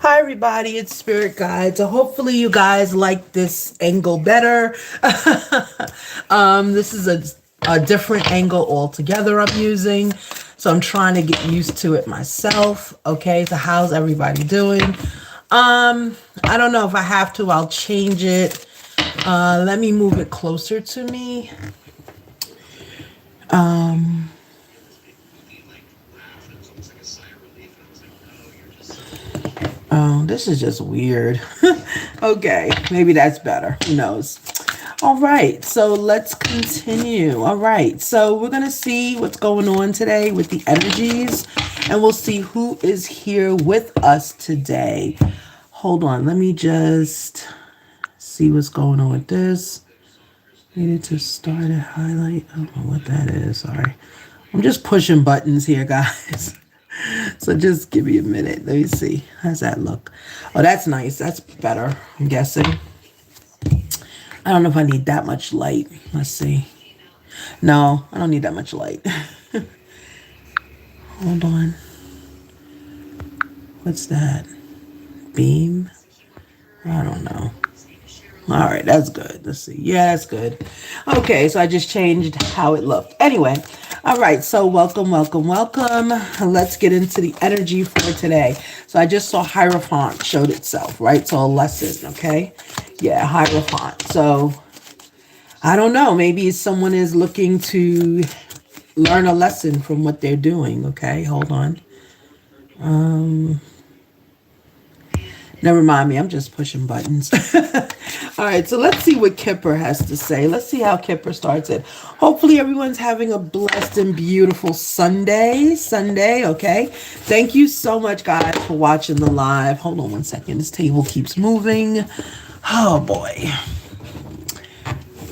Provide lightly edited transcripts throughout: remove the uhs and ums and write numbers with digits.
Hi everybody, it's Spirit Guide. So hopefully you guys like this angle better. This is a different angle altogether I'm using. So I'm trying to get used to it myself. Okay, so how's everybody doing? I don't know if I have to, I'll change it. Let me move it closer to me. Oh, this is just weird. Okay, maybe that's better. Who knows? All right, so let's continue. All right, so we're going to see what's going on today with the energies, and we'll see who is here with us today. Hold on, let me just see what's going on with this. Needed to start a highlight. I don't know what that is. Sorry. I'm just pushing buttons here, guys. So just give me a minute. Let me see. How's that look? Oh, that's nice. That's better, I'm guessing. I don't know if I need that much light. Let's see. No, I don't need that much light. Hold on. What's that? Beam? I don't know. All right, that's good. Let's see. Yeah, that's good. Okay, so I just changed how it looked. Anyway, all right, so welcome, welcome, welcome. Let's get into the energy for today. So I just saw Hierophant showed itself, right? So a lesson, okay? Yeah, Hierophant. So I don't know. Maybe someone is looking to learn a lesson from what they're doing, okay? Hold on. Never mind me. I'm just pushing buttons. All right, so let's see what Kipper has to say. Let's see how Kipper starts it. Hopefully everyone's having a blessed and beautiful Sunday. Okay? Thank you so much, guys, for watching the live. Hold on one second. This table keeps moving. Oh, boy.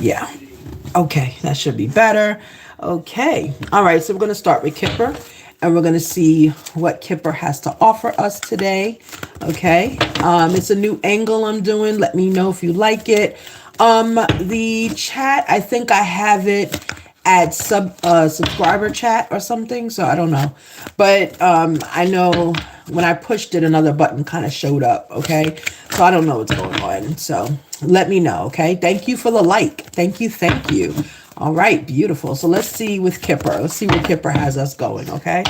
Yeah. Okay, that should be better. Okay. All right, so we're going to start with Kipper. And we're going to see what Kipper has to offer us today. Okay. It's a new angle I'm doing. Let me know if you like it. The chat, I think I have it at subscriber chat or something. So I don't know. But I know when I pushed it, another button kind of showed up. Okay. So I don't know what's going on. So let me know. Okay. Thank you for the like. Thank you. Thank you. All right, beautiful. So let's see with Kipper. Let's see where Kipper has us going, okay?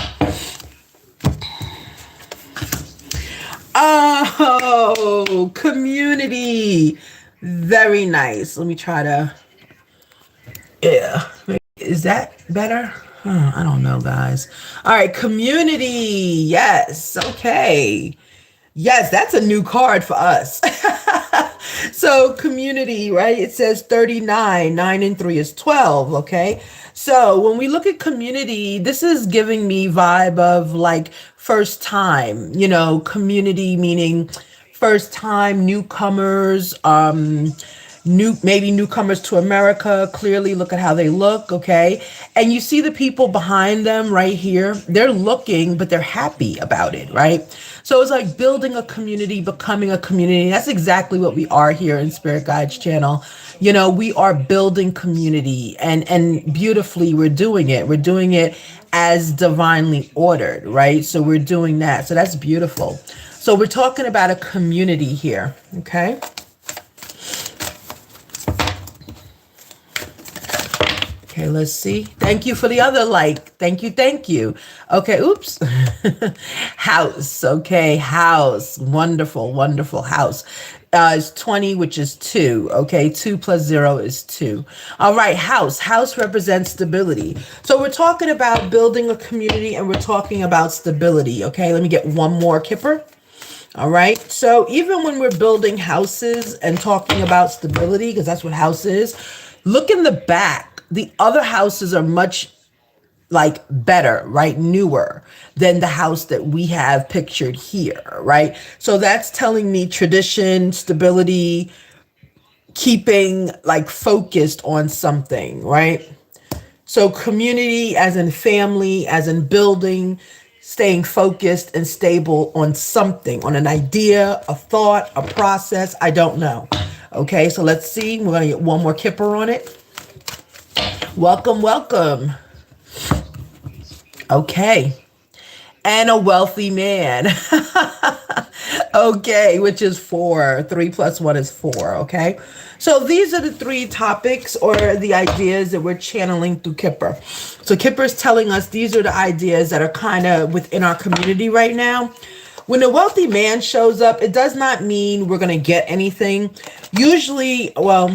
Oh, community. Very nice. Let me try to, yeah. Is that better? I don't know, guys. All right, community. Yes, okay. Yes, that's a new card for us. So community, right? It says 39, 9 and 3 is 12, okay? So when we look at community, this is giving me vibe of like first time, community meaning first time newcomers, maybe newcomers to America. Clearly look at how they look, okay? And you see the people behind them right here. They're looking, but they're happy about it, right? So it's like building a community, becoming a community. That's exactly what we are here in Spirit Guides channel. We are building community, and beautifully we're doing it. We're doing it as divinely ordered, right? So we're doing that. So that's beautiful. So we're talking about a community here, okay? Okay, let's see. Thank you for the other like. Thank you, thank you. Okay, oops. House, okay, house. Wonderful, wonderful house. It's 20, which is 2. Okay, 2 plus 0 is 2. All right, house. House represents stability. So we're talking about building a community and we're talking about stability. Okay, let me get one more, Kipper. All right, so even when we're building houses and talking about stability, because that's what house is, look in the back. The other houses are much like better, right? Newer than the house that we have pictured here, right? So that's telling me tradition, stability, keeping like focused on something, right? So community as in family, as in building, staying focused and stable on something, on an idea, a thought, a process. I don't know. Okay, so let's see. We're going to get one more Kipper on it. Welcome, welcome. Okay. And a wealthy man. Okay, which is four. Three plus one is four. Okay. So these are the three topics or the ideas that we're channeling through Kipper. So Kipper's telling us these are the ideas that are kind of within our community right now. When a wealthy man shows up, it does not mean we're going to get anything. Usually, well,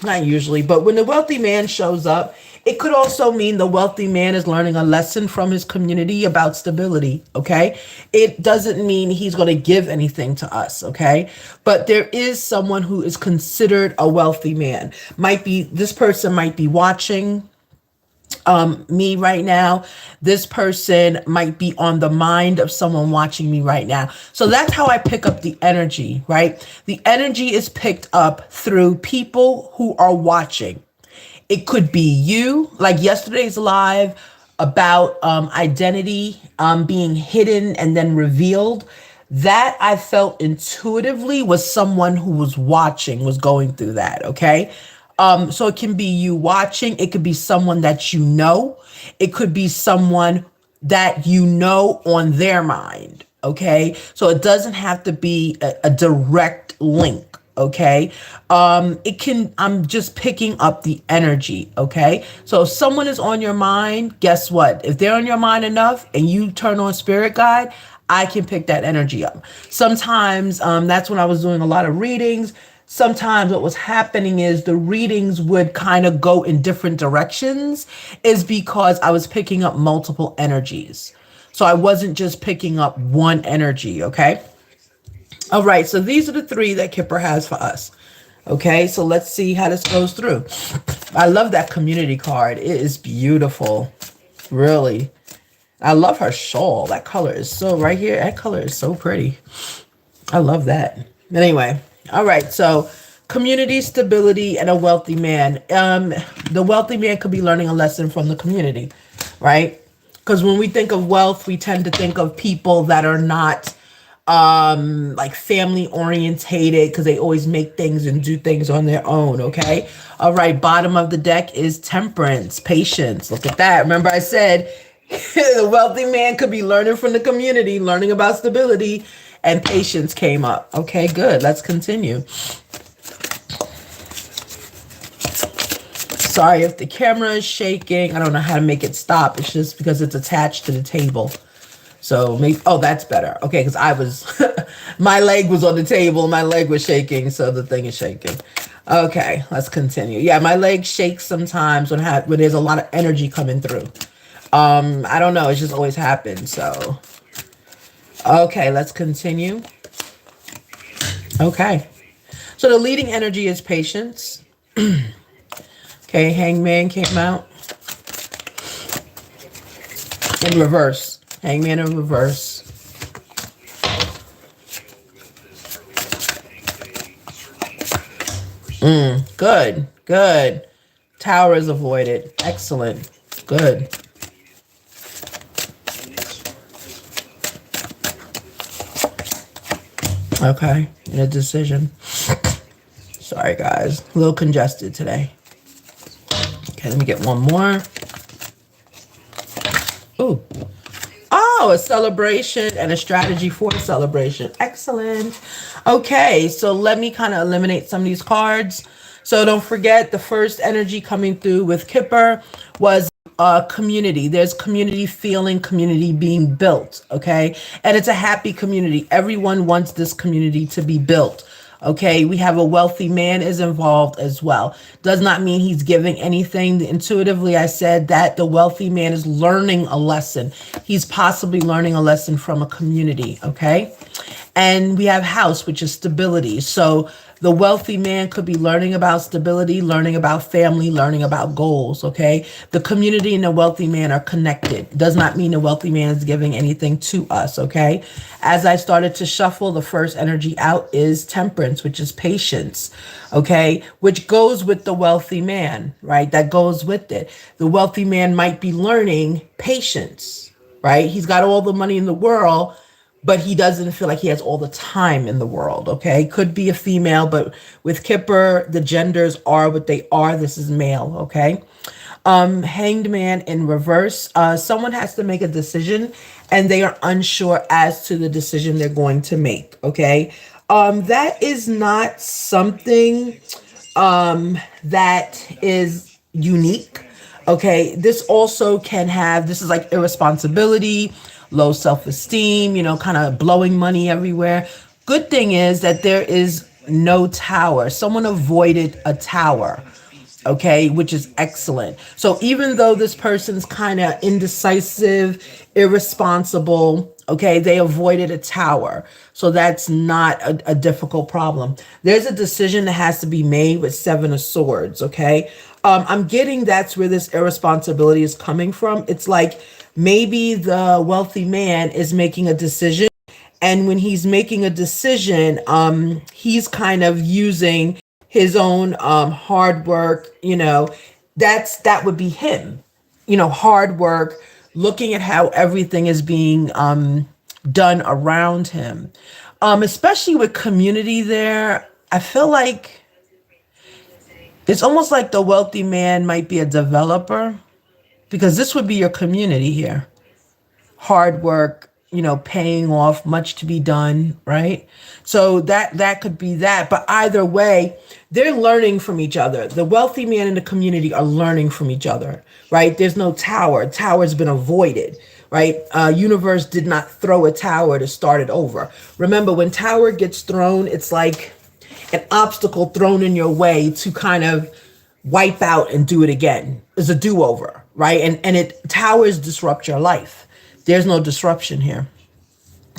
not usually, but when the wealthy man shows up, it could also mean the wealthy man is learning a lesson from his community about stability, okay? It doesn't mean he's going to give anything to us, okay? But there is someone who is considered a wealthy man. This person might be watching me right now. This person might be on the mind of someone watching me right now. So that's how I pick up the energy, right? The energy is picked up through people who are watching. It could be you, like yesterday's live about identity being hidden and then revealed. That I felt intuitively was someone who was watching, was going through that, okay? So it can be you watching. It could be someone that you know. It could be someone that you know on their mind, okay? So it doesn't have to be a direct link. Okay. I'm just picking up the energy. Okay. So if someone is on your mind, guess what? If they're on your mind enough and you turn on spirit guide, I can pick that energy up. Sometimes, that's when I was doing a lot of readings. Sometimes what was happening is the readings would kind of go in different directions is because I was picking up multiple energies. So I wasn't just picking up one energy. Okay. All right, so these are the three that Kipper has for us. Okay, so let's see how this goes through. I love that community card. It is beautiful. Really. I love her shawl. That color is so right here. That color is so pretty. I love that. Anyway, all right, so community, stability, and a wealthy man. The wealthy man could be learning a lesson from the community, right? Because when we think of wealth, we tend to think of people that are not like family orientated because they always make things and do things on their own. Okay. All right. Bottom of the deck is temperance, patience. Look at that. Remember I said the wealthy man could be learning from the community, learning about stability, and patience came up. Okay, good. Let's continue. Sorry if the camera is shaking. I don't know how to make it stop. It's just because it's attached to the table. So maybe, oh, that's better. Okay, because my leg was on the table, my leg was shaking, so the thing is shaking. Okay, let's continue. Yeah, my leg shakes sometimes when there's a lot of energy coming through. I don't know, it just always happens, so. Okay, let's continue. Okay, so the leading energy is patience. Okay, Hangman came out. In reverse. Hangman in reverse. Good, good. Tower is avoided. Excellent. Good. Okay, in a decision. Sorry, guys. A little congested today. Okay, let me get one more. Ooh. Oh, a celebration and a strategy for a celebration. Excellent. Okay, so let me kind of eliminate some of these cards. So don't forget the first energy coming through with Kipper was community. There's community feeling, community being built, okay? And it's a happy community. Everyone wants this community to be built. Okay, we have a wealthy man is involved as well. Does not mean he's giving anything. Intuitively, I said that the wealthy man is learning a lesson. He's possibly learning a lesson from a community, okay? And we have house, which is stability. So the wealthy man could be learning about stability, learning about family, learning about goals, okay? The community and the wealthy man are connected. Does not mean the wealthy man is giving anything to us, okay? As I started to shuffle, the first energy out is temperance, which is patience, okay? Which goes with the wealthy man, right? That goes with it. The wealthy man might be learning patience, right? He's got all the money in the world, but he doesn't feel like he has all the time in the world, okay? Could be a female, but with Kipper, the genders are what they are. This is male, okay? Hanged man in reverse. Someone has to make a decision, and they are unsure as to the decision they're going to make. Okay. That is not something that is unique. Okay, this also can have, this is like irresponsibility, low self-esteem, kind of blowing money everywhere. Good thing is that there is no tower. Someone avoided a tower, okay, which is excellent. So even though this person's kind of indecisive, irresponsible, okay, they avoided a tower. So that's not a difficult problem. There's a decision that has to be made with Seven of Swords, okay? I'm getting that's where this irresponsibility is coming from. It's like maybe the wealthy man is making a decision, and when he's making a decision, he's kind of using his own hard work, that would be him, hard work, looking at how everything is being done around him. Especially with community there, I feel like it's almost like the wealthy man might be a developer, because this would be your community here. Hard work, paying off, much to be done, right? So that could be that. But either way, they're learning from each other. The wealthy man and the community are learning from each other, right? There's no tower. Tower's been avoided, right? Universe did not throw a tower to start it over. Remember, when tower gets thrown, it's like an obstacle thrown in your way to kind of wipe out and do it again. It's a do-over, right? And it towers disrupt your life. There's no disruption here.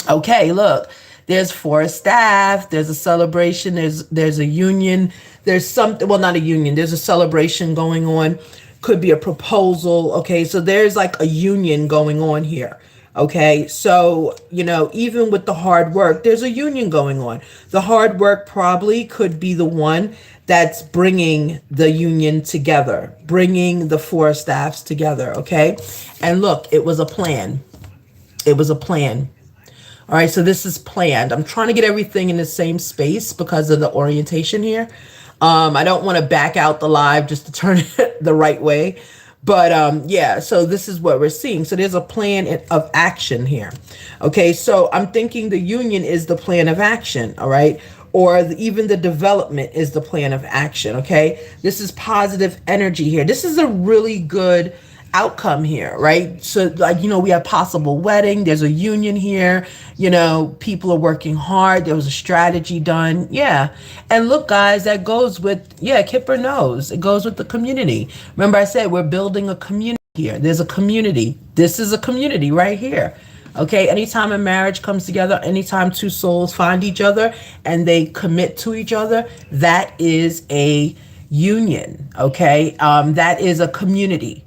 Okay, look, there's Four of Staff, there's a celebration, there's a union, there's something, well, not a union, there's a celebration going on, could be a proposal. Okay, so there's like a union going on here. Okay, so, even with the hard work, there's a union going on. The hard work probably could be the one that's bringing the union together, bringing the Four of Staffs together. Okay, and look, it was a plan. It was a plan. All right, so this is planned. I'm trying to get everything in the same space because of the orientation here. I don't want to back out the live just to turn it the right way. But yeah, so this is what we're seeing. So there's a plan of action here. Okay, so I'm thinking the union is the plan of action, all right? Or even the development is the plan of action, okay? This is positive energy here. This is a really good outcome here, right? So like, we have possible wedding, there's a union here, people are working hard, there was a strategy done. Yeah. And look, guys, that goes with, Kipper knows, it goes with the community. Remember I said we're building a community here. There's a community. This is a community right here. Okay, anytime a marriage comes together, anytime two souls find each other and they commit to each other, that is a union. Okay, that is a community.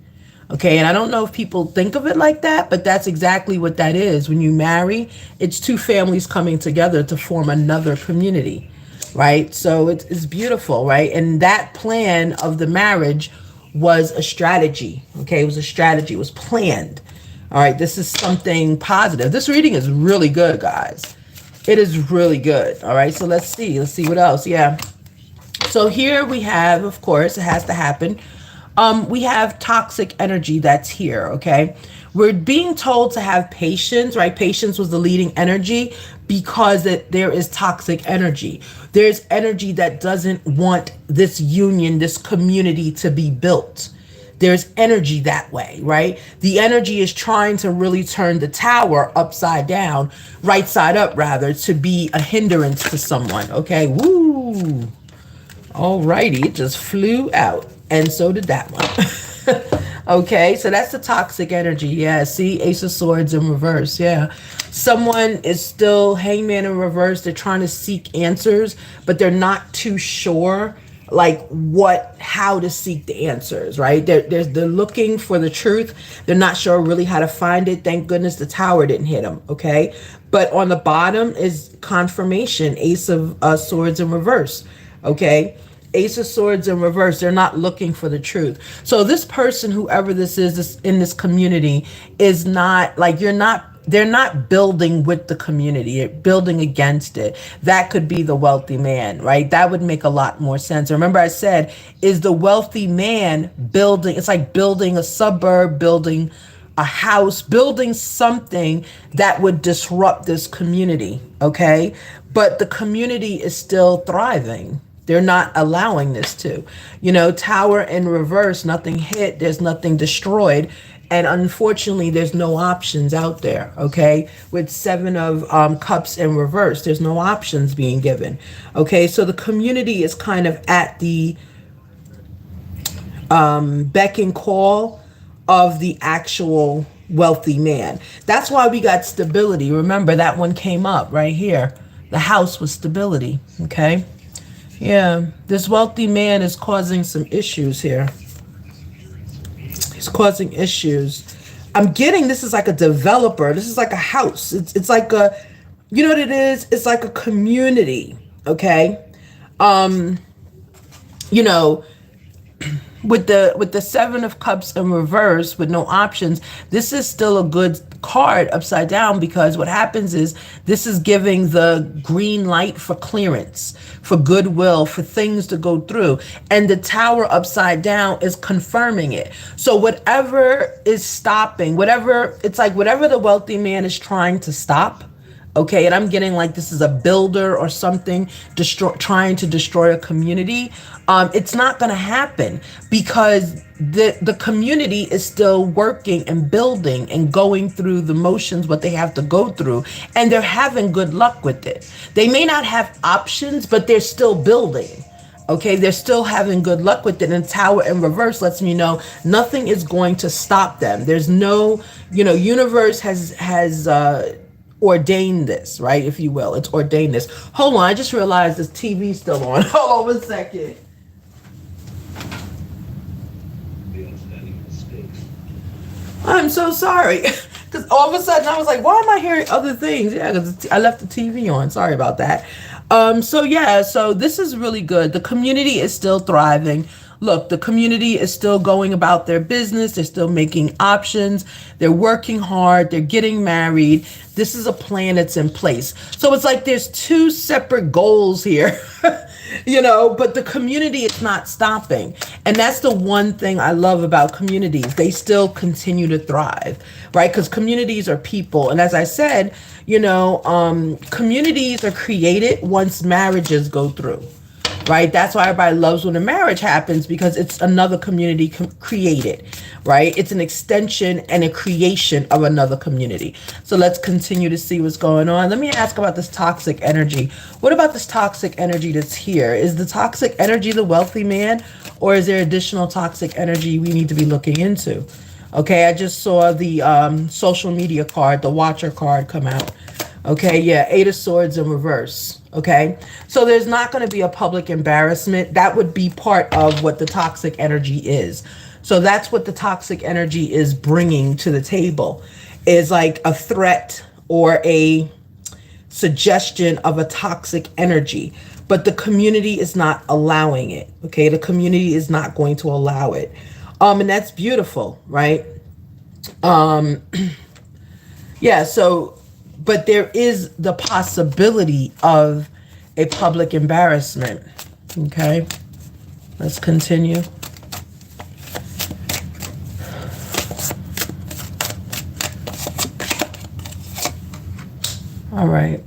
Okay, and I don't know if people think of it like that, but that's exactly what that is. When you marry, it's two families coming together to form another community, right? So it's beautiful, right? And that plan of the marriage was a strategy, okay? It was a strategy, it was planned. All right, this is something positive. This reading is really good, guys. It is really good. All right, so let's see what else. Yeah. So here we have, of course, it has to happen. We have toxic energy that's here, okay? We're being told to have patience, right? Patience was the leading energy because there is toxic energy. There's energy that doesn't want this union, this community to be built. There's energy that way, right? The energy is trying to really turn the tower upside down, right side up rather, to be a hindrance to someone, okay? Woo! Alrighty, it just flew out. And so did that one. Okay, so that's the toxic energy. Yeah, see, Ace of Swords in reverse. Yeah, someone is still Hangman in reverse. They're trying to seek answers, but they're not too sure like how to seek the answers, right? They're looking for the truth. They're not sure really how to find it. Thank goodness the tower didn't hit them, okay? But on the bottom is confirmation, Ace of Swords in reverse, okay? Ace of Swords in reverse. They're not looking for the truth. So this person, whoever this is, in this community, is not like they're not building with the community, they're building against it. That could be the wealthy man, right? That would make a lot more sense. Remember I said, is the wealthy man building, it's like building a suburb, building a house, building something that would disrupt this community, okay? But the community is still thriving. They're not allowing this to. Tower in reverse, nothing hit, there's nothing destroyed. And unfortunately, there's no options out there, okay? With Seven of Cups in reverse, there's no options being given, okay? So the community is kind of at the beck and call of the actual wealthy man. That's why we got stability. Remember, that one came up right here. The house was stability, okay? Yeah, this wealthy man is causing some issues here. He's causing issues. I'm getting this is like a developer. This is like a house. It's like a, you know what it is? It's like a community, okay? You know, with the Seven of Cups in reverse with no options, this is still a good card upside down, because what happens is this is giving the green light for clearance, for goodwill, for things to go through. And the Tower upside down is confirming it. So whatever is stopping, it's like whatever the wealthy man is trying to stop, okay, and I'm getting like this is a builder or something trying to destroy a community. It's not going to happen, because the community is still working and building and going through the motions, what they have to go through, and they're having good luck with it. They may not have options, but they're still building. Okay, they're still having good luck with it. And Tower in reverse lets me know nothing is going to stop them. There's no, universe has ordained this, right? If you will, it's ordained this. Hold on, I just realized this TV's still on. Hold on a second. I'm so sorry. Because all of a sudden I was like, why am I hearing other things? Yeah, because I left the TV on. Sorry about that. So this is really good. The community is still thriving. Look, the community is still going about their business. They're still making options. They're working hard. They're getting married. This is a plan that's in place. So it's like there's two separate goals here, but the community is not stopping. And that's the one thing I love about communities. They still continue to thrive, right? Because communities are people. And as I said, communities are created once marriages go through. Right? That's why everybody loves when a marriage happens, because it's another community created, right? It's an extension and a creation of another community. So let's continue to see what's going on. Let me ask about this toxic energy. What about this toxic energy that's here? Is the toxic energy the wealthy man, or is there additional toxic energy we need to be looking into? Okay, I just saw the social media card, the Watcher card come out. Okay, yeah, Eight of Swords in reverse. Okay, so there's not going to be a public embarrassment. That would be part of what the toxic energy is. So that's what the toxic energy is bringing to the table, is like a threat or a suggestion of a toxic energy. But the community is not allowing it. Okay, the community is not going to allow it. And that's beautiful, right? Yeah, so but there is the possibility of a public embarrassment. Okay, let's continue. All right.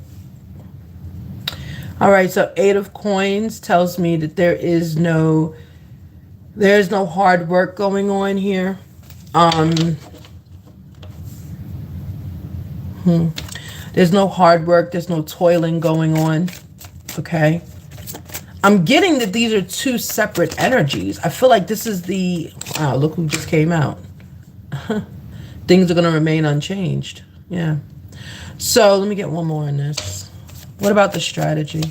All right, so Eight of Coins tells me that there's no hard work going on here. There's no hard work. There's no toiling going on. Okay. I'm getting that these are two separate energies. I feel like this is wow, look who just came out. Things are going to remain unchanged. Yeah. So let me get one more on this. What about the strategy?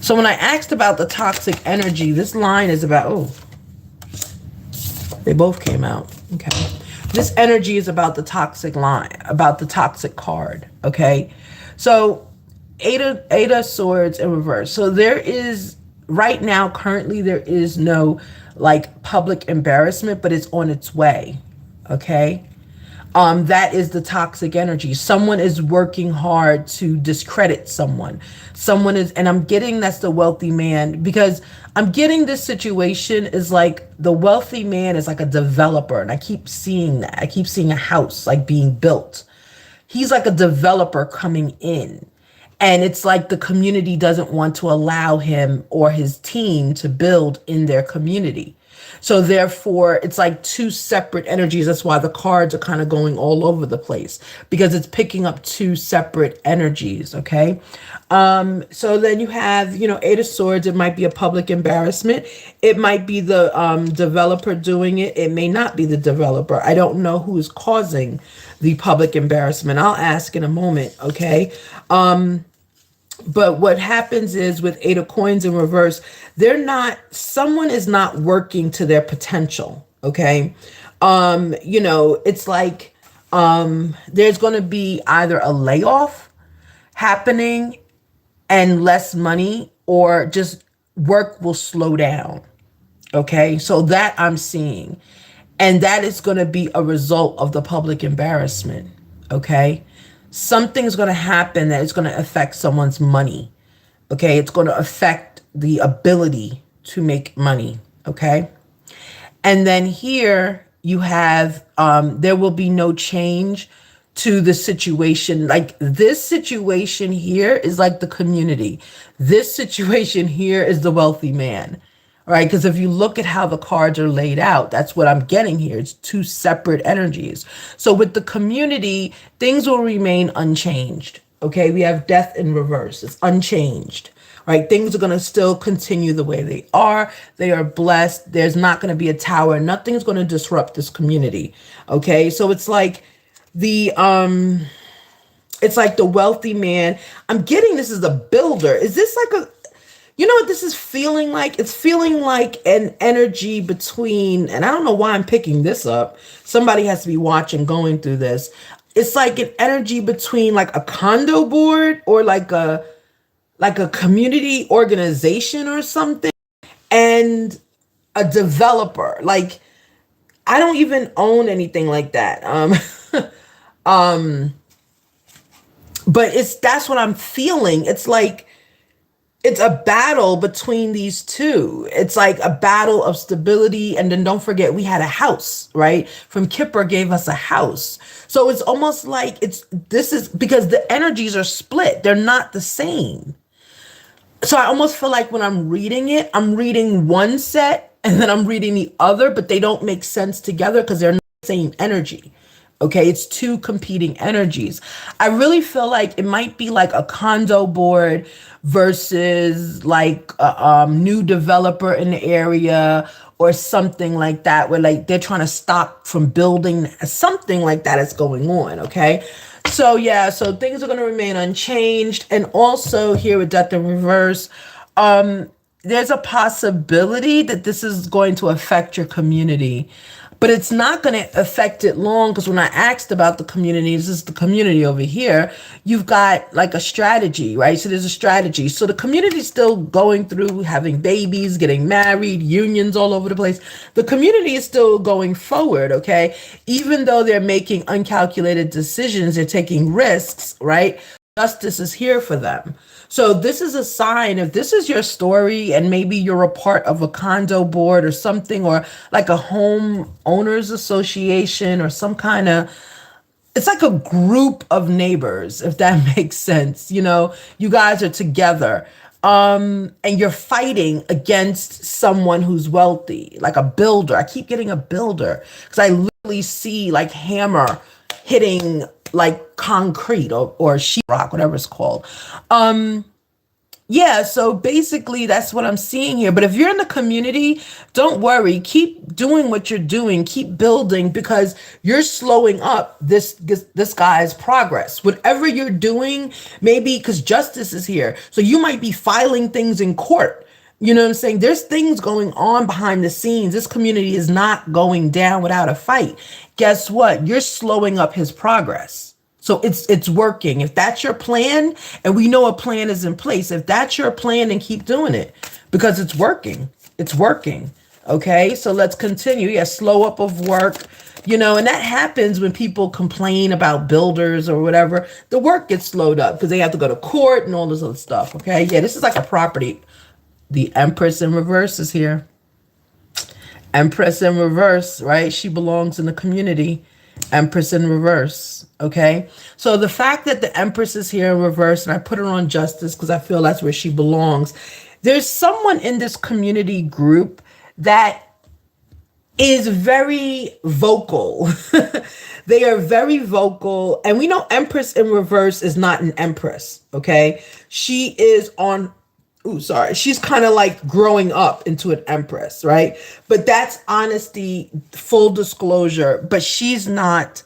So when I asked about the toxic energy, this line is about, they both came out. Okay. This energy is about the toxic line, about the toxic card, okay? So Eight of Swords in reverse. So there is, right now, currently, there is no, like, public embarrassment, but it's on its way, okay? That is the toxic energy. Someone is working hard to discredit someone. Someone is, and I'm getting that's the wealthy man, because I'm getting this situation is like the wealthy man is like a developer. And I keep seeing that. I keep seeing a house like being built. He's like a developer coming in. And it's like the community doesn't want to allow him or his team to build in their community. So therefore, it's like two separate energies. That's why the cards are kind of going all over the place, because it's picking up two separate energies. Okay. So then you have, Eight of Swords. It might be a public embarrassment. It might be the developer doing it. It may not be the developer. I don't know who is causing the public embarrassment. I'll ask in a moment. Okay. But what happens is with Eight of Coins in reverse, someone is not working to their potential. Okay. It's like, there's going to be either a layoff happening and less money, or just work will slow down. Okay. So that I'm seeing, and that is going to be a result of the public embarrassment. Okay. Something's going to happen that is going to affect someone's money. Okay. It's going to affect the ability to make money. Okay. And then here you have, there will be no change to the situation. Like this situation here is like the community. This situation here is the wealthy man. Right? Because if you look at how the cards are laid out, that's what I'm getting here. It's two separate energies. So with the community, things will remain unchanged. Okay, we have death in reverse. It's unchanged. Right? Things are going to still continue the way they are. They are blessed. There's not going to be a tower. Nothing's going to disrupt this community. Okay, so it's like the wealthy man. I'm getting this is a builder. Is this like a, you know what this is feeling like? It's feeling like an energy between, and I don't know why I'm picking this up. Somebody has to be watching, going through this. It's like an energy between like a condo board or like a community organization or something, and a developer. Like I don't even own anything like that. But that's what I'm feeling. It's like it's a battle between these two. It's like a battle of stability. And then don't forget, we had a house, right? From Kipper gave us a house. So it's almost like this is because the energies are split. They're not the same. So I almost feel like when I'm reading it, I'm reading one set and then I'm reading the other, but they don't make sense together because they're not the same energy. Okay, it's two competing energies. I really feel like it might be like a condo board versus like a new developer in the area or something like that, where like they're trying to stop from building, something like that is going on. Okay, so yeah, so things are going to remain unchanged. And also here with death in reverse, there's a possibility that this is going to affect your community. But it's not going to affect it long, because when I asked about the communities, this is the community over here, you've got like a strategy, right? So there's a strategy. So the community is still going through having babies, getting married, unions all over the place. The community is still going forward, okay? Even though they're making uncalculated decisions, they're taking risks, right? Justice is here for them. So this is a sign, if this is your story and maybe you're a part of a condo board or something, or like a home owners association or some kind of, it's like a group of neighbors, if that makes sense. You guys are together, and you're fighting against someone who's wealthy, like a builder. I keep getting a builder because I literally see like hammer hitting like concrete or sheetrock, whatever it's called. Yeah, so basically that's what I'm seeing here. But if you're in the community, don't worry. Keep doing what you're doing. Keep building, because you're slowing up this guy's progress. Whatever you're doing, maybe because justice is here. So you might be filing things in court. You know what I'm saying? There's things going on behind the scenes. This community is not going down without a fight. Guess what? You're slowing up his progress. So it's working. If that's your plan, and we know a plan is in place, if that's your plan, then keep doing it, because it's working. It's working. Okay, so let's continue. Yeah, slow up of work, and that happens when people complain about builders or whatever. The work gets slowed up because they have to go to court and all this other stuff. Okay, yeah, this is like a property. The Empress in reverse is here. Empress in reverse, right? She belongs in the community. Empress in reverse. Okay. So the fact that the Empress is here in reverse, and I put her on justice because I feel that's where she belongs. There's someone in this community group that is very vocal. They are very vocal. And we know Empress in reverse is not an empress. Okay. She is on she's kind of like growing up into an empress, right? But that's honesty, full disclosure, but she's not.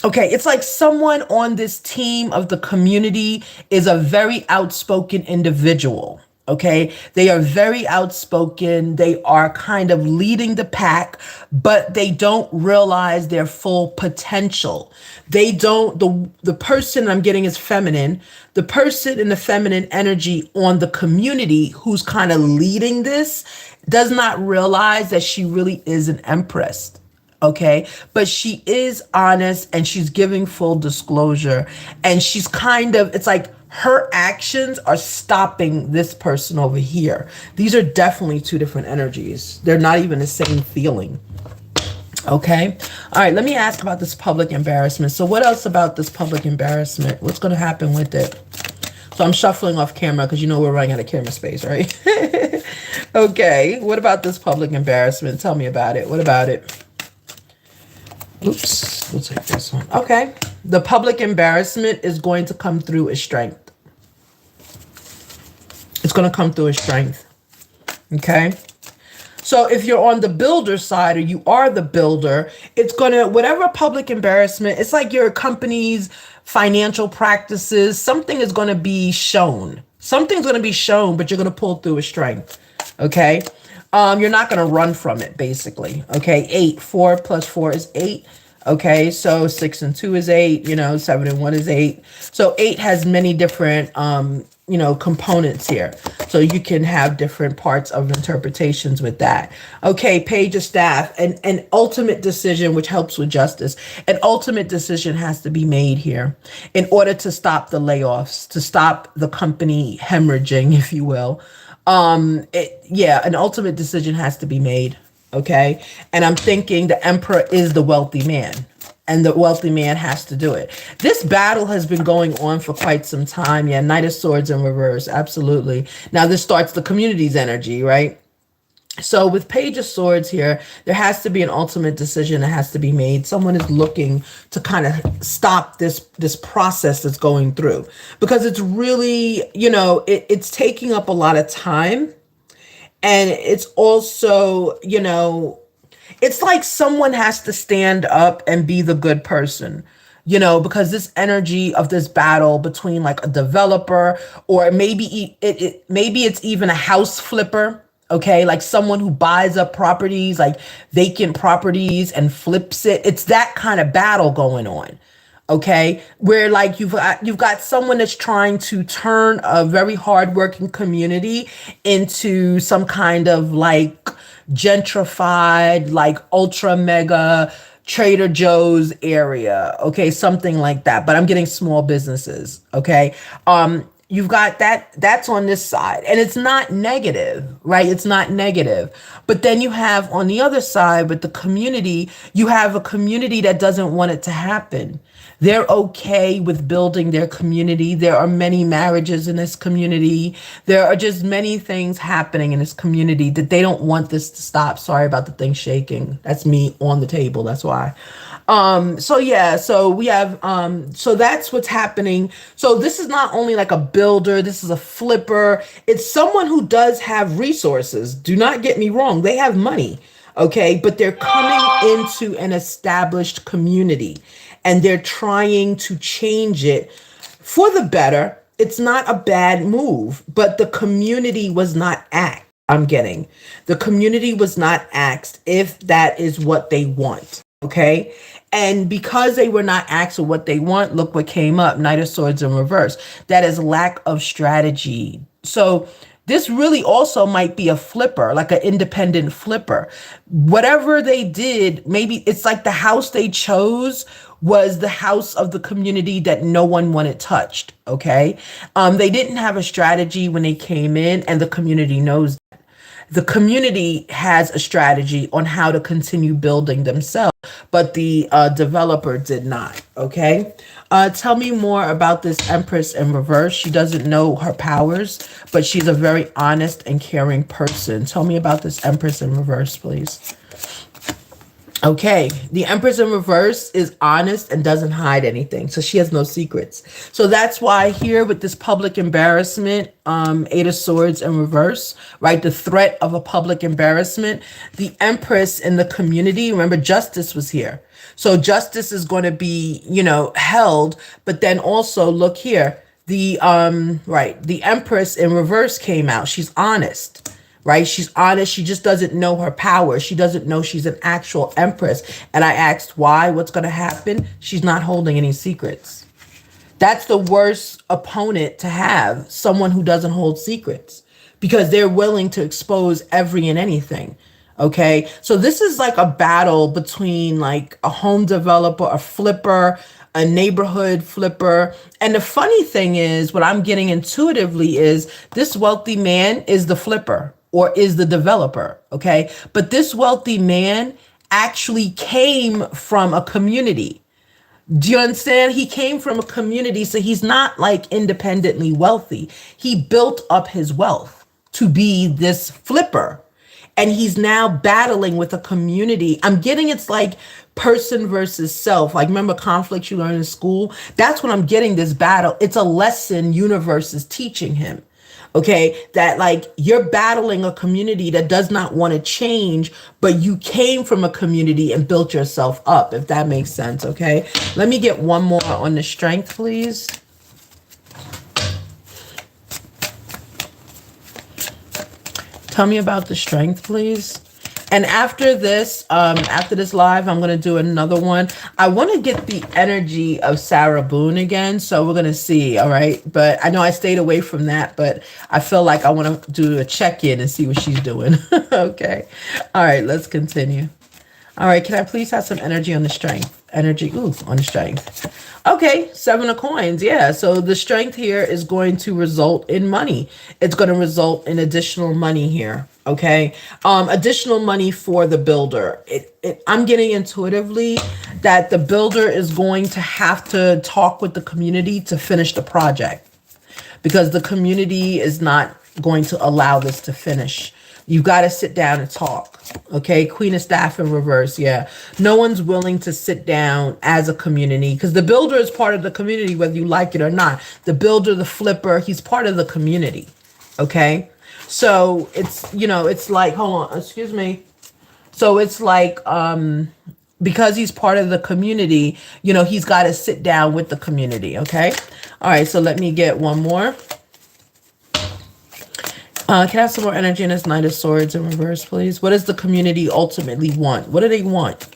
Okay, it's like someone on this team of the community is a very outspoken individual. Okay, they are very outspoken. They are kind of leading the pack, but they don't realize their full potential. They don't, the person I'm getting is feminine. The person in the feminine energy on the community who's kind of leading this does not realize that she really is an empress. Okay, but she is honest and she's giving full disclosure, and she's kind of, it's like her actions are stopping this person over here. These are definitely two different energies. They're not even the same feeling. Okay. All right. Let me ask about this public embarrassment. So what else about this public embarrassment? What's going to happen with it? So I'm shuffling off camera because we're running out of camera space, right? Okay. What about this public embarrassment? Tell me about it. What about it? Oops. We'll take this one. Okay. The public embarrassment is going to come through as strength. It's going to come through as strength. Okay. So if you're on the builder side or you are the builder, it's going to, whatever public embarrassment, it's like your company's financial practices, something is going to be shown. Something's going to be shown, but you're going to pull through with strength. Okay. You're not going to run from it, basically. Okay. 8, 4 plus 4 is 8. Okay. So 6 and 2 is 8, 7 and 1 is 8. So 8 has many different, components here. So you can have different parts of interpretations with that. Okay, Page of Staff, an ultimate decision, which helps with justice. An ultimate decision has to be made here in order to stop the layoffs, to stop the company hemorrhaging, if you will. An ultimate decision has to be made. Okay. And I'm thinking the Emperor is the wealthy man. And the wealthy man has to do it. This battle has been going on for quite some time. Yeah, Knight of Swords in reverse. Absolutely. Now this starts the community's energy, right? So with Page of Swords here, there has to be an ultimate decision that has to be made. Someone is looking to kind of stop this process that's going through. Because it's really, it's taking up a lot of time. And it's also, it's like someone has to stand up and be the good person, because this energy of this battle between like a developer or maybe maybe it's even a house flipper. Okay. Like someone who buys up properties, like vacant properties and flips it. It's that kind of battle going on. Okay. Where like you've got someone that's trying to turn a very hardworking community into some kind of like gentrified, like ultra mega Trader Joe's area. Okay. Something like that. But I'm getting small businesses. Okay. You've got that's on this side and it's not negative, right? It's not negative. But then you have on the other side with the community, you have a community that doesn't want it to happen. They're okay with building their community. There are many marriages in this community. There are just many things happening in this community that they don't want this to stop. Sorry about the thing shaking. That's me on the table. That's why. So we have, so that's what's happening. So this is not only like a builder, this is a flipper. It's someone who does have resources. Do not get me wrong. They have money. Okay. But they're coming into an established community and they're trying to change it for the better. It's not a bad move, but the community was not asked. The community was not asked if that is what they want. Okay. And because they were not asked what they want, look what came up. Knight of Swords in reverse. That is lack of strategy. So This really also might be a flipper, like an independent flipper. Whatever they did, maybe it's like the house they chose was the house of the community that no one wanted touched. Okay. They didn't have a strategy when they came in, and the community knows. The community has a strategy on how to continue building themselves, but the developer did not. Okay. Tell me more about this Empress in reverse. She doesn't know her powers, but she's a very honest and caring person. Tell me about this Empress in reverse, please. Okay, the Empress in reverse is honest and doesn't hide anything, so she has no secrets. So that's why here with this public embarrassment, Eight of Swords in reverse, right? The threat of a public embarrassment. The Empress in the community. Remember, Justice was here, so justice is going to be, held. But then also look here, the Empress in reverse came out. She's honest. Right? She's honest. She just doesn't know her power. She doesn't know she's an actual empress. And I asked why, what's going to happen? She's not holding any secrets. That's the worst opponent to have, someone who doesn't hold secrets, because they're willing to expose every and anything. Okay. So this is like a battle between like a home developer, a flipper, a neighborhood flipper. And the funny thing is, what I'm getting intuitively is this wealthy man is the flipper or is the developer. Okay. But this wealthy man actually came from a community. Do you understand? He came from a community, so he's not like independently wealthy. He built up his wealth to be this flipper. And he's now battling with a community. I'm getting it's like person versus self. Like, remember conflicts you learn in school? That's what I'm getting, this battle. It's a lesson universe is teaching him. Okay, that like you're battling a community that does not want to change, but you came from a community and built yourself up, if that makes sense. Okay, let me get one more on the strength, please. Tell me about the strength, please. And after this live, I'm going to do another one. I want to get the energy of Sarah Boone again. So we're going to see. All right. But I know I stayed away from that, but I feel like I want to do a check-in and see what she's doing. Okay. All right. Let's continue. All right. Can I please have some energy on the strength? Energy. Ooh, on the strength. Okay. 7 of coins. Yeah. So the strength here is going to result in money. It's going to result in additional money here. Okay. Additional money for the builder. I'm getting intuitively that the builder is going to have to talk with the community to finish the project, because the community is not going to allow this to finish. You've got to sit down and talk. Okay. Queen of Staff in reverse. Yeah. No one's willing to sit down as a community, because the builder is part of the community, whether you like it or not. The builder, the flipper, he's part of the community. Okay. So it's, it's like, hold on, excuse me. So it's like, because he's part of the community, he's got to sit down with the community. Okay. All right. So let me get one more. Can I have some more energy in this Knight of Swords in reverse, please? What does the community ultimately want? What do they want?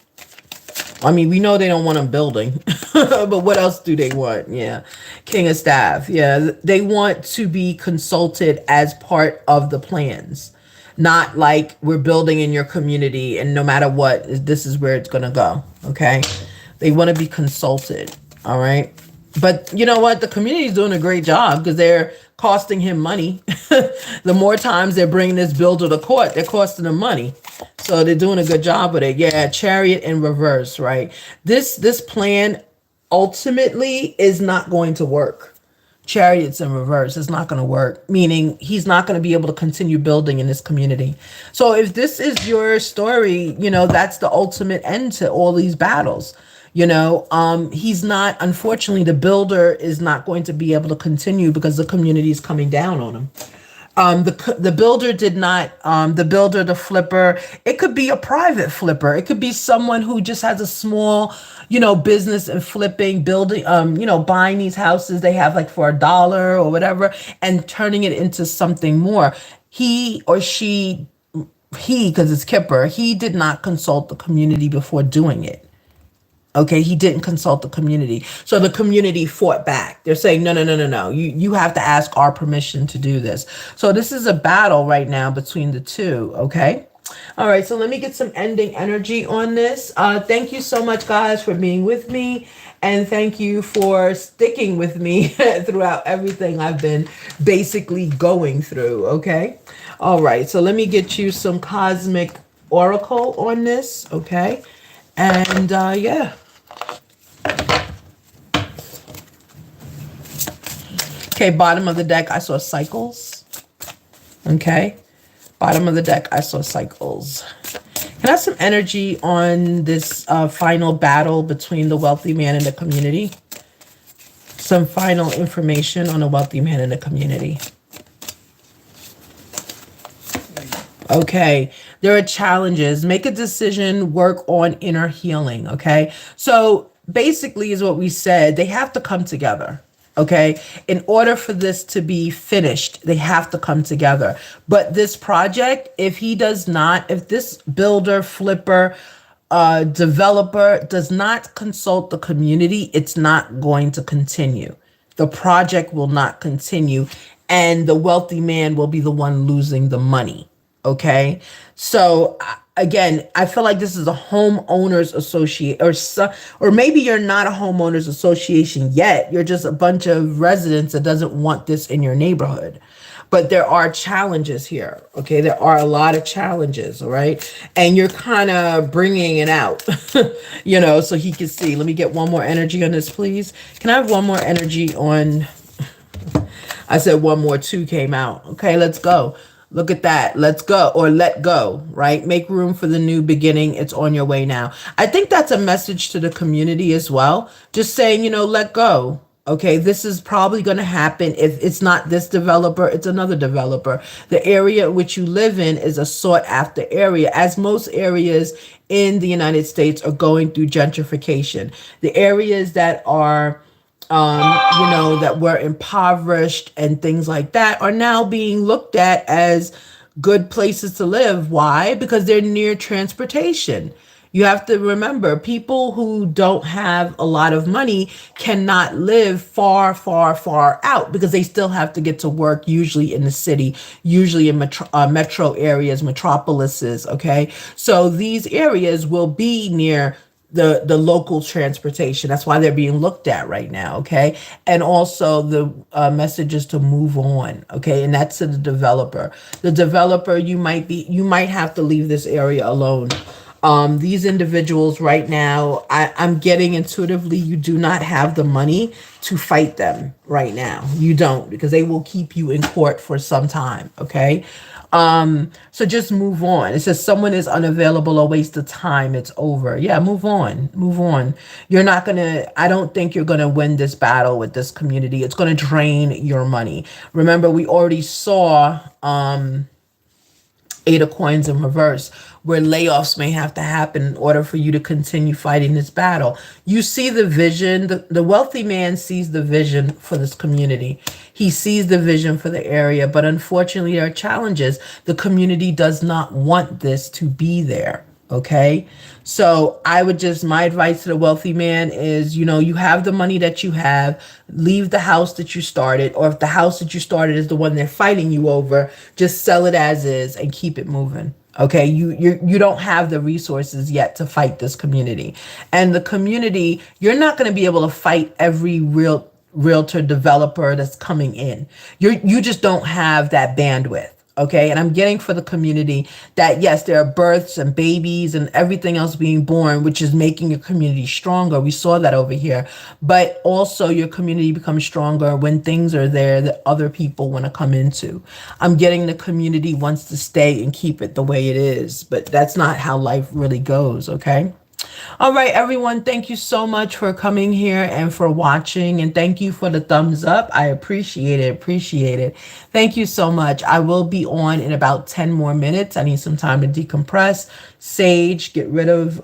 I mean, we know they don't want them building, but what else do they want? Yeah. King of Staff. Yeah. They want to be consulted as part of the plans, not like we're building in your community and no matter what, this is where it's going to go. Okay. They want to be consulted. All right. But you know what? The community is doing a great job because they're costing him money. The more times they're bringing this builder to court, they're costing him money. So they're doing a good job with it. Yeah, Chariot in reverse, right? This plan ultimately is not going to work. Chariots in reverse, it's not going to work, meaning he's not going to be able to continue building in this community. So if this is your story, that's the ultimate end to all these battles. He's not, unfortunately, the builder is not going to be able to continue because the community is coming down on him. The builder did not, the builder, the flipper, it could be a private flipper. It could be someone who just has a small, business and flipping, building, buying these houses they have like for $1 or whatever, and turning it into something more. He or she, because it's Kipper, he did not consult the community before doing it. Okay, he didn't consult the community. So the community fought back. They're saying, no, no, no, no, no. You have to ask our permission to do this. So this is a battle right now between the two. Okay. All right. So let me get some ending energy on this. Thank you so much, guys, for being with me. And thank you for sticking with me throughout everything I've been basically going through. Okay. All right. So let me get you some cosmic oracle on this. Okay. And yeah. Okay, bottom of the deck, I saw cycles. Okay. Bottom of the deck, I saw cycles. Can I have some energy on this final battle between the wealthy man and the community? Some final information on the wealthy man and the community. Okay, there are challenges. Make a decision, work on inner healing. Okay, so basically, is what we said, they have to come together. Okay, in order for this to be finished, they have to come together. But this project, if he does not, if this builder, flipper, developer does not consult the community, it's not going to continue. The project will not continue, and the wealthy man will be the one losing the money. Okay. So again, I feel like this is a homeowners associate or maybe you're not a homeowners association yet. You're just a bunch of residents that doesn't want this in your neighborhood. But there are challenges here. Okay. There are a lot of challenges. All right. And you're kind of bringing it out, so he can see. Let me get one more energy on this, please. Can I have one more energy on? I said one more, two came out. Okay. Let's go. Look at that. Let's go, or let go, right? Make room for the new beginning. It's on your way now. I think that's a message to the community as well. Just saying, let go. Okay, this is probably going to happen. If it's not this developer, it's another developer. The area which you live in is a sought after area, as most areas in the United States are going through gentrification. The areas that are that were impoverished and things like that are now being looked at as good places to live. Why? Because they're near transportation. You have to remember, people who don't have a lot of money cannot live far, far, far out because they still have to get to work, usually in the city, usually in metro areas, metropolises. Okay. So these areas will be near the local transportation. That's why they're being looked at right now. Okay. And also the message is to move on. Okay. And that's to the developer. The developer, you might have to leave this area alone. These individuals right now, I'm getting intuitively, you do not have the money to fight them right now. You don't, because they will keep you in court for some time. Okay. So just move on. It says someone is unavailable, a waste of time. It's over. Yeah, move on. Move on. I don't think you're going to win this battle with this community. It's going to drain your money. Remember, we already saw, Eight of Coins in reverse, where layoffs may have to happen in order for you to continue fighting this battle. You see the vision. The wealthy man sees the vision for this community. He sees the vision for the area, but unfortunately there are challenges. The community does not want this to be there. Okay. So my advice to the wealthy man is, you have the money that you have, leave the house that you started, or if the house that you started is the one they're fighting you over, just sell it as is and keep it moving. Okay. You don't have the resources yet to fight this community, and the community, you're not going to be able to fight every realtor developer that's coming in. You just don't have that bandwidth. Okay. And I'm getting for the community that, yes, there are births and babies and everything else being born, which is making your community stronger. We saw that over here. But also your community becomes stronger when things are there that other people want to come into. I'm getting the community wants to stay and keep it the way it is. But that's not how life really goes. Okay. All right, everyone. Thank you so much for coming here and for watching. And thank you for the thumbs up. I appreciate it. Appreciate it. Thank you so much. I will be on in about 10 more minutes. I need some time to decompress, sage, get rid of,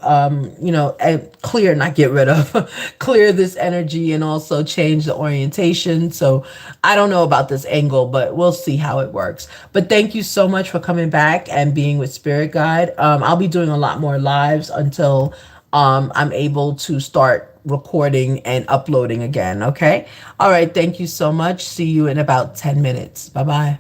clear, not get rid of, clear this energy and also change the orientation. So I don't know about this angle, but we'll see how it works. But thank you so much for coming back and being with Spirit Guide. I'll be doing a lot more lives until I'm able to start recording and uploading again. Okay. All right. Thank you so much. See you in about 10 minutes. Bye bye.